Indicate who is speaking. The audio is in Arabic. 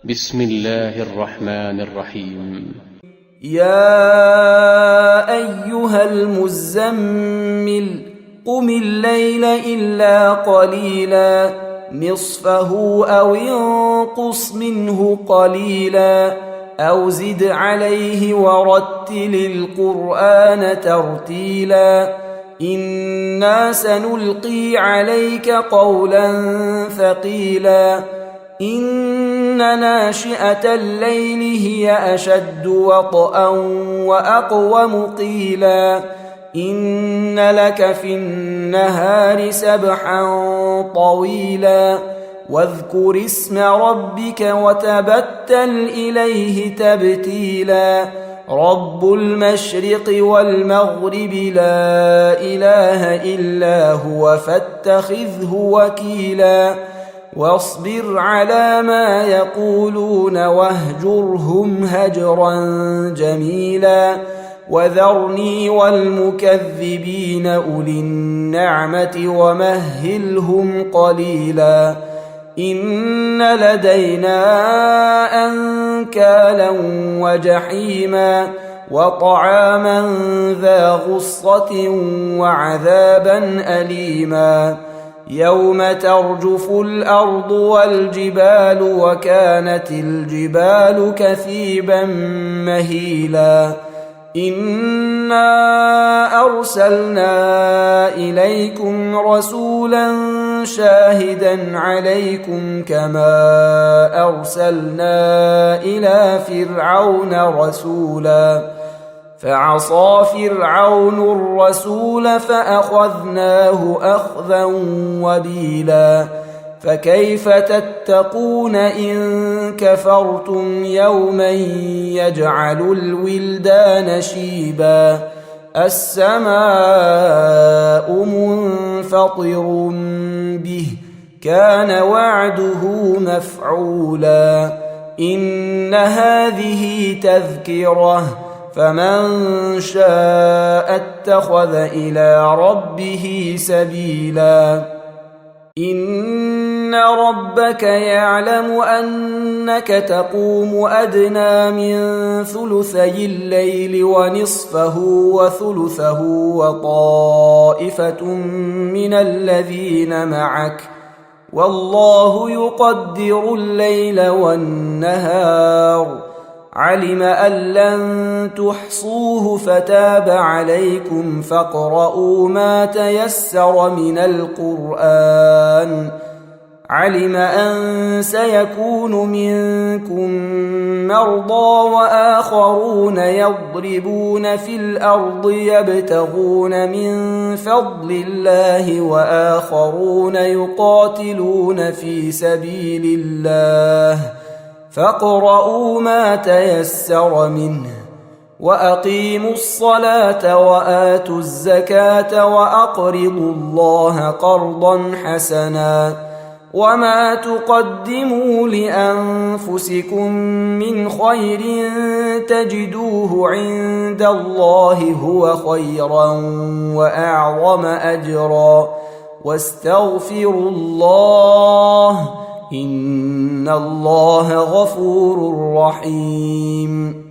Speaker 1: بسم الله الرحمن الرحيم.
Speaker 2: يا أيها المزمل قم الليل إلا قليلا نصفه أو انقص منه قليلا أو زد عليه ورتل القرآن ترتيلا إنا سنلقي عليك قولا ثقيلا إن ناشئة الليل هي أشد وطئا وأقوم قيلا إن لك في النهار سبحا طويلا واذكر اسم ربك وتبتل إليه تبتيلا رب المشرق والمغرب لا إله إلا هو فاتخذه وكيلا واصبر على ما يقولون واهجرهم هجرا جميلا وذرني والمكذبين أولي النعمة ومهلهم قليلا إن لدينا أنكالا وجحيما وطعاما ذا غصة وعذابا أليما يوم ترجف الأرض والجبال وكانت الجبال كثيبا مهيلا إنا أرسلنا إليكم رسولا شاهدا عليكم كما أرسلنا إلى فرعون رسولا فعصى فرعون الرسول فأخذناه أخذا وبيلا فكيف تتقون إن كفرتم يوما يجعل الولدان شيبا السماء منفطر به كان وعده مفعولا إن هذه تذكرة فمن شاء اتخذ إلى ربه سبيلا إن ربك يعلم أنك تقوم أدنى من ثلثي الليل ونصفه وثلثه وطائفة من الذين معك والله يقدر الليل والنهار علم أن لن تحصوه فتاب عليكم فاقرؤوا ما تيسر من القرآن علم أن سيكون منكم مرضى وآخرون يضربون في الأرض يبتغون من فضل الله وآخرون يقاتلون في سبيل الله فاقرؤوا ما تيسر منه وأقيموا الصلاة وآتوا الزكاة وأقرضوا الله قرضا حسنا وما تقدموا لأنفسكم من خير تجدوه عند الله هو خيرا وأعظم أجرا واستغفروا الله إن الله غفور رحيم